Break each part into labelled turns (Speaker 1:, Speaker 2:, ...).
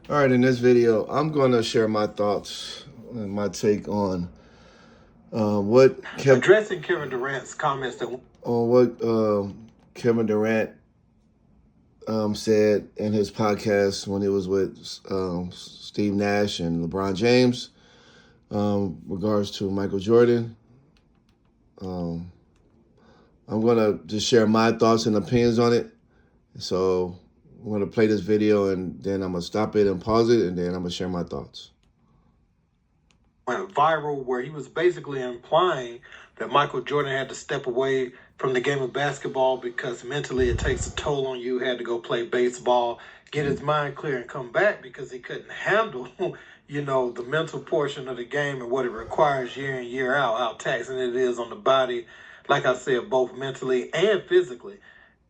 Speaker 1: All right, in this video, I'm going to share my thoughts and my take on what
Speaker 2: addressing Kevin Durant's comments
Speaker 1: Kevin Durant said in his podcast when he was with Steve Nash and LeBron James, regards to Michael Jordan. I'm going to just share my thoughts and opinions on it. So I'm going to play this video, and then I'm going to stop it and pause it, and then I'm going to share my thoughts.
Speaker 2: Went viral where he was basically implying that Michael Jordan had to step away from the game of basketball because mentally it takes a toll on you. He had to go play baseball, get his mind clear, and come back because he couldn't handle, the mental portion of the game and what it requires year in, year out, how taxing it is on the body, like I said, both mentally and physically.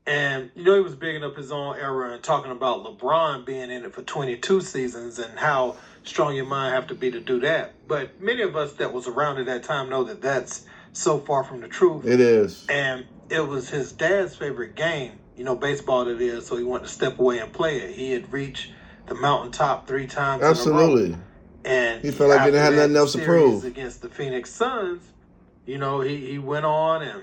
Speaker 2: And, he was bigging up his own era and talking about LeBron being in it for 22 seasons and how strong your mind have to be to do that. But many of us that was around at that time know that that's so far from the truth.
Speaker 1: It is.
Speaker 2: And it was his dad's favorite game, baseball that is, so he wanted to step away and play it. He had reached the mountaintop 3 times
Speaker 1: Absolutely.
Speaker 2: in a row. And
Speaker 1: he felt like he didn't have nothing else to prove.
Speaker 2: Against the Phoenix Suns, he went on and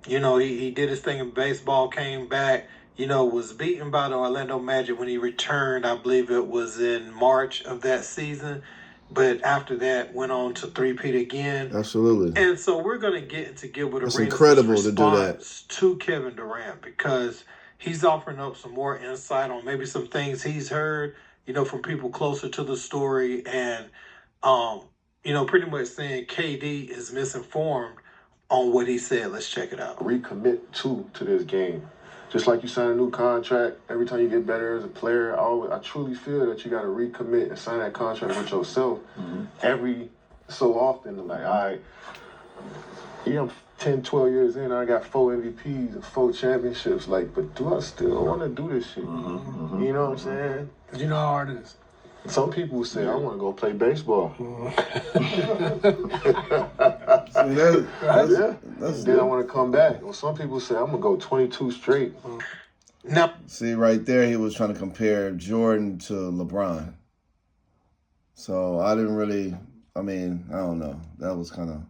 Speaker 2: he did his thing in baseball, came back, was beaten by the Orlando Magic when he returned. I believe it was in March of that season. But after that, went on to three-peat again.
Speaker 1: Absolutely.
Speaker 2: And so we're going to get into Gilbert
Speaker 1: It's incredible to do that.
Speaker 2: To Kevin Durant, because he's offering up some more insight on maybe some things he's heard, from people closer to the story. And, pretty much saying KD is misinformed on what he said. Let's check it out.
Speaker 3: Recommit to this game. Just like you sign a new contract, every time you get better as a player, I truly feel that you got to recommit and sign that contract with yourself every so often. Like, all right, I'm 10, 12 years in, I got 4 MVPs and 4 championships. Like, but do I still want to do this shit? You know what I'm saying?
Speaker 2: Because you know how hard it is.
Speaker 3: Some people say, I want to go play baseball. Then I want to come back. Well, some people say, I'm going to go 22 straight.
Speaker 2: Now,
Speaker 1: see, right there, he was trying to compare Jordan to LeBron. So I didn't really, I don't know. That was kind of...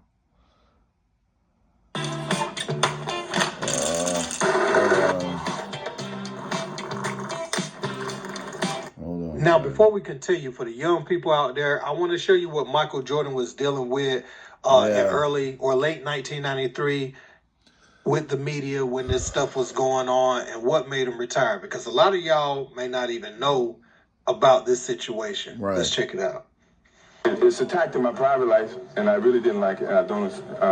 Speaker 2: Now, before we continue, for the young people out there, I want to show you what Michael Jordan was dealing with in early or late 1993 with the media when this stuff was going on and what made him retire. Because a lot of y'all may not even know about this situation.
Speaker 1: Right.
Speaker 2: Let's check it out.
Speaker 4: It's attacked in my private life, and I really didn't like it, and I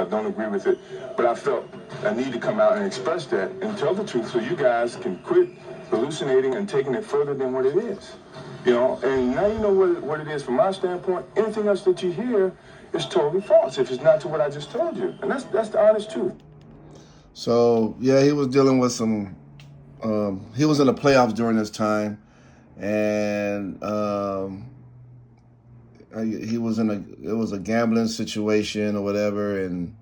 Speaker 4: don't agree with it. But I felt I need to come out and express that and tell the truth so you guys can quit hallucinating and taking it further than what it is. And now you know what it is from my standpoint. Anything else that you hear is totally false if it's not to what I just told you. And that's the honest truth.
Speaker 1: So, yeah, he was dealing with some... he was in the playoffs during this time, and it was a gambling situation or whatever, and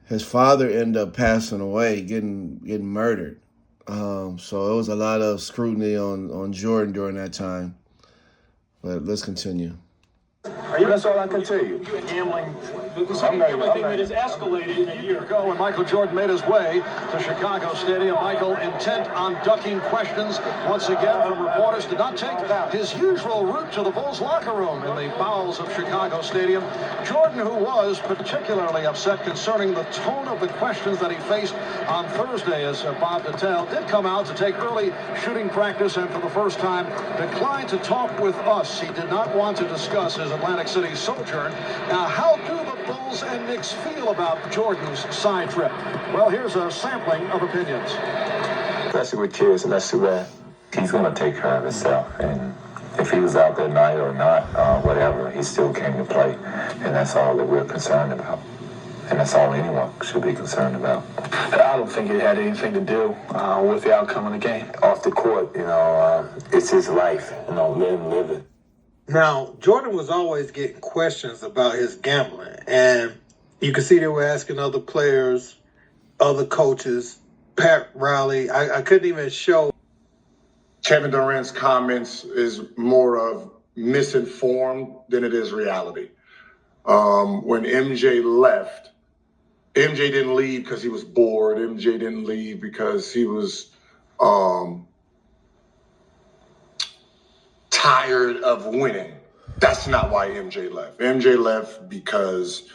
Speaker 1: his father ended up passing away, getting murdered. So it was a lot of scrutiny on Jordan during that time. But let's continue.
Speaker 4: That's all I can tell you.
Speaker 5: Gambling, the same gambling thing that has escalated a year ago when Michael Jordan made his way to Chicago Stadium. Michael, intent on ducking questions once again from reporters, did not take his usual route to the Bulls locker room in the bowels of Chicago Stadium. Jordan, who was particularly upset concerning the tone of the questions that he faced on Thursday, as Bob Nattel did come out to take early shooting practice and for the first time declined to talk with us. He did not want to discuss his Atlantic City sojourn. Now, how do the Bulls and Knicks feel about Jordan's side trip? Well, here's a sampling of opinions.
Speaker 6: Especially with kids, unless too bad. He's going to take care of himself. And if he was out that night or not, whatever, he still came to play. And that's all that we're concerned about. And that's all anyone should be concerned about.
Speaker 5: I don't think it had anything to do with the outcome of the game.
Speaker 6: Off the court, it's his life. Let him live it.
Speaker 2: Now, Jordan was always getting questions about his gambling. And you can see they were asking other players, other coaches, Pat Riley. I couldn't even show
Speaker 3: Kevin Durant's comments is more of misinformed than it is reality. When MJ left, MJ didn't leave because he was bored. MJ didn't leave because he was tired of winning. That's not why MJ left. MJ left because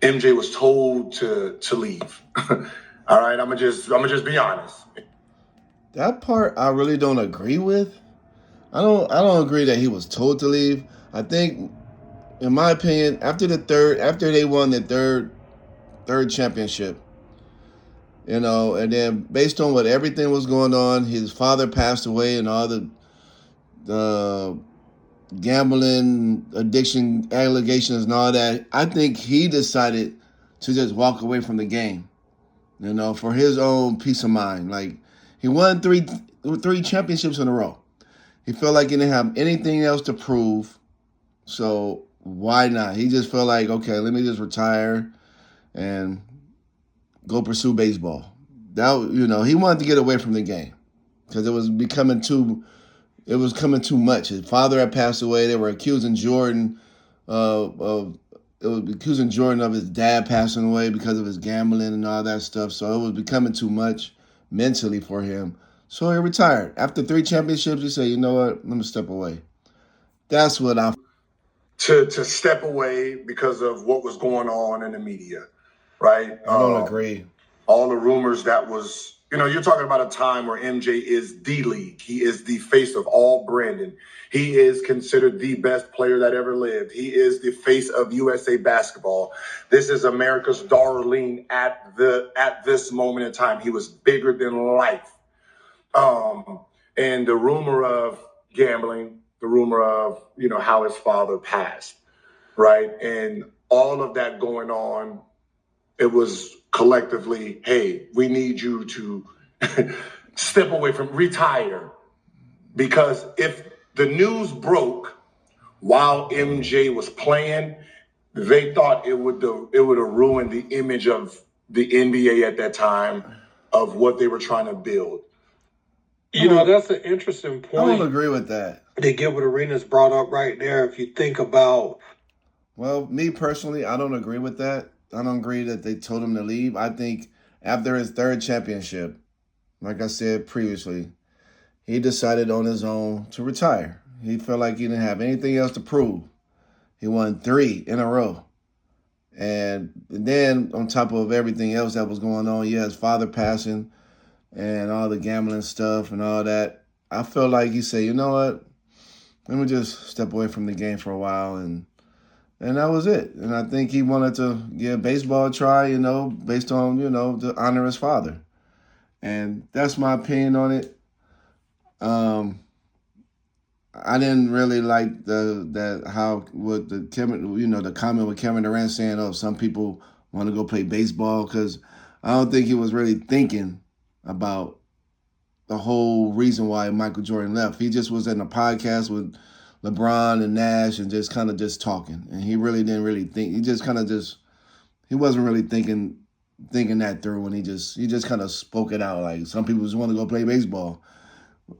Speaker 3: MJ was told to leave. All right, I'm gonna just be honest.
Speaker 1: That part I really don't agree with. I don't agree that he was told to leave. I think, in my opinion, after they won the third championship, and then based on what everything was going on, his father passed away and all the gambling addiction allegations and all that, I think he decided to just walk away from the game, for his own peace of mind. Like, he won three championships in a row. He felt like he didn't have anything else to prove, so why not? He just felt like, okay, let me just retire and go pursue baseball. He wanted to get away from the game because it was coming too much. His father had passed away. They were accusing Jordan of his dad passing away because of his gambling and all that stuff. So it was becoming too much mentally for him. So he retired. After 3 championships, he said, you know what, let me step away. That's what I...
Speaker 3: To step away because of what was going on in the media, right?
Speaker 1: I don't agree.
Speaker 3: All the rumors that was, you're talking about a time where MJ is the league. He is the face of all branding. He is considered the best player that ever lived. He is the face of USA basketball. This is America's darling at this moment in time. He was bigger than life. And the rumor of gambling, the rumor of, how his father passed, right? And all of that going on, it was collectively, hey, we need you to step away retire. Because if the news broke while MJ was playing, they thought it would have ruined the image of the NBA at that time, of what they were trying to build.
Speaker 2: That's an interesting point.
Speaker 1: I don't agree with that.
Speaker 2: That Gilbert Arenas brought up right there. If you think about...
Speaker 1: Well, me personally, I don't agree with that. I don't agree that they told him to leave. I think after his 3rd championship, like I said previously, he decided on his own to retire. He felt like he didn't have anything else to prove. He won 3 in a row. And then on top of everything else that was going on, his father passing and all the gambling stuff and all that, I felt like he said, you know what, let me just step away from the game for a while, and that was it. And I think he wanted to give baseball a try, based on, to honor his father. And that's my opinion on it. I didn't really like the comment with Kevin Durant saying, oh, some people want to go play baseball, because I don't think he was really thinking about the whole reason why Michael Jordan left. He just was in a podcast with LeBron and Nash and just kind of just talking. And he really didn't really think. He just kind of he wasn't really thinking that through when he just kind of spoke it out. Like, some people just want to go play baseball.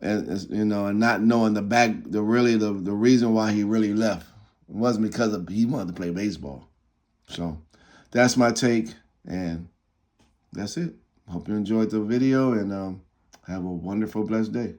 Speaker 1: And and not knowing the reason why he really left. It wasn't because he wanted to play baseball. So that's my take, and that's it. Hope you enjoyed the video, and have a wonderful, blessed day.